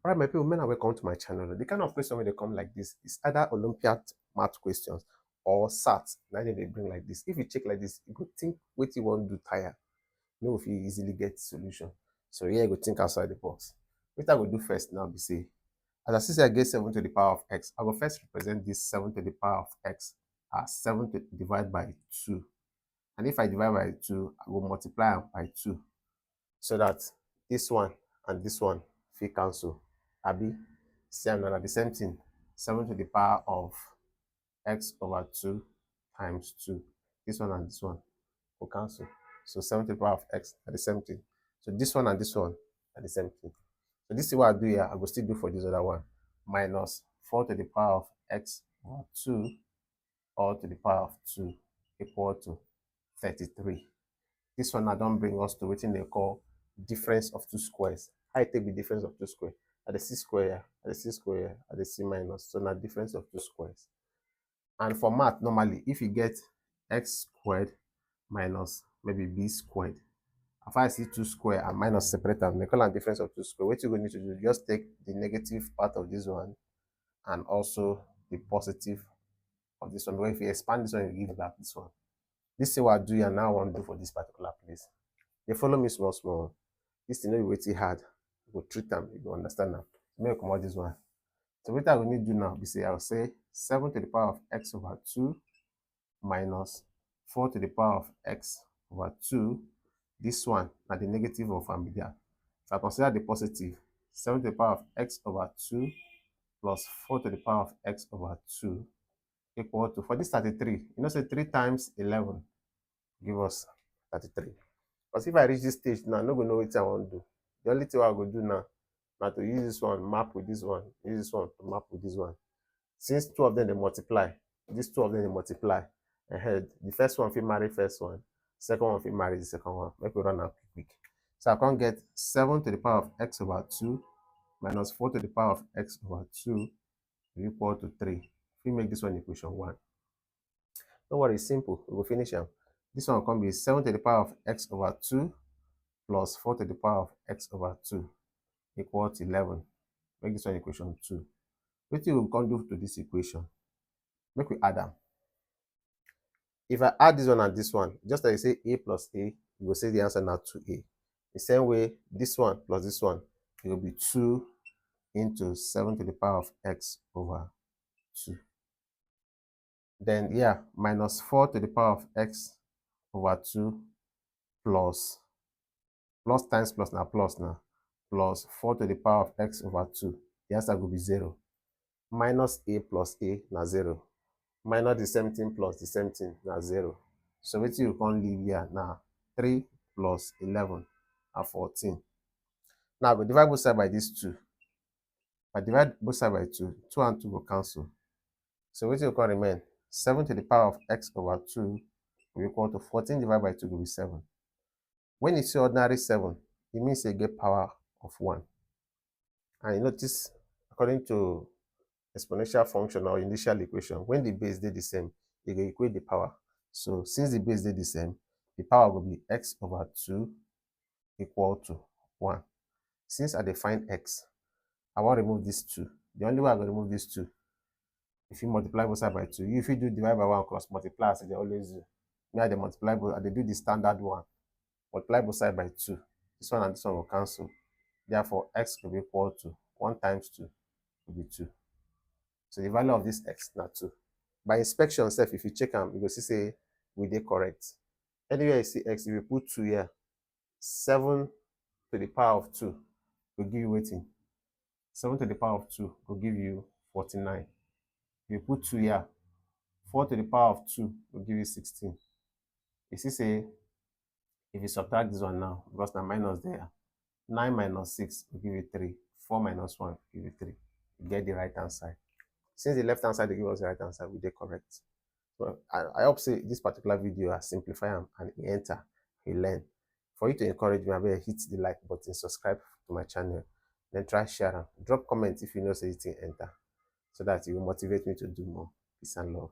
Alright, my people, men are welcome to my channel. The kind of question when they come like this is either Olympiad math questions or SAT. Now they bring like this. If you check like this, you go think what you want to do tire. You know if you easily get solution. So here you go think outside the box. What I will do first now be say, as I see I get 7 to the power of x, I will first represent this 7 to the power of x as 7 to divide by 2. And if I divide by 2, I will multiply by 2. So that this one and this one will cancel. Abi, same now the same thing. 7 to the power of x over 2 times 2. This one and this one will cancel. So 7 to the power of x are the same thing. So this one and this one are the same thing. So this is what I do here. I will still do for this other one. Minus 4 to the power of x over 2 all to the power of 2 equal to 33. This one now don't bring us to what they call difference of two squares. I take the difference of two squares. At the c square, at the c square, at the c minus. So now difference of two squares. And for math, normally, if you get x squared minus maybe b squared, if I see 2 square and minus separate them, they call them difference of two square. What you're going to do, just take the negative part of this one and also the positive of this one. But if you expand this one, you give back this one. This is what I do and now I want to do for this particular place. They follow me small. This thing will be hard. You go treat them, you go understand now. Let me come out this one. So what I will need to do now is I'll say 7 to the power of x over 2 minus 4 to the power of x over 2. This one at the negative of there. If I consider the positive, 7 to the power of x over 2 plus 4 to the power of x over 2 equal to, for this 33, you know, say 3 times 11 give us 33. Because if I reach this stage now, I'm not going to know what I want to do. The only thing I will do now to use this one, map with this one, use this one to map with this one. Since 2 of them they multiply, these 2 of them they multiply ahead. The first one will marry first one, second one will marry the second one. Make we run out quick. So I can get 7 to the power of x over 2 minus 4 to the power of x over 2 equal to 3. We make this one equation 1. Don't worry, it's simple. We will finish them. This one can be 7 to the power of x over 2 plus 4 to the power of x over 2 equal to 11. Make this one equation 2. What we can do to this equation? Make we add them. If I add this one and this one, just like you say a plus a, you will say the answer now 2a. The same way, this one plus this one, it will be 2 into 7 to the power of x over 2. Then, yeah, minus 4 to the power of x over 2 plus times plus plus 4 to the power of x over 2. The answer will be 0. Minus a plus a now 0. Minus the same thing plus the same thing now 0. So what you can leave here now 3 plus 11 and 14. Now we divide both sides by this 2. If I divide both sides by 2, 2 and 2 will cancel. So what you can remain 7 to the power of x over 2 will equal to 14 divided by 2 will be 7. When you see ordinary 7, it means you get power of 1. And you notice, according to exponential function or initial equation, when the base did the same, you will equate the power. So since the base did the same, the power will be x over 2 equal to 1. Since I define x, I want to remove this 2. The only way I'm going to remove this 2, if you multiply both sides by 2, if you do divide by 1 cross multiply as they always do. Now they multiply both, they do the standard one. Multiply both sides by 2. This one and this one will cancel. Therefore, x will be equal to 1 times 2 will be 2. So the value of this x now 2. By inspection self, if you check them, you will see say we did correct. Anywhere you see x, if you put 2 here, 7 to the power of 2 will give you waiting. 7 to the power of 2 will give you 49. If you put 2 here, 4 to the power of 2 will give you 16. You see say, if you subtract this one now, because now minus there, 9 minus 6 will give you 3. 4 minus 1 will give you 3. You get the right hand side. Since the left hand side they give us the right hand side, we did correct. So I hope say this particular video has simplified and enter, you learn. For you to encourage me, I better hit the like button, subscribe to my channel, then try share them. Drop comments if you know say you enter, so that it will motivate me to do more. Peace and love.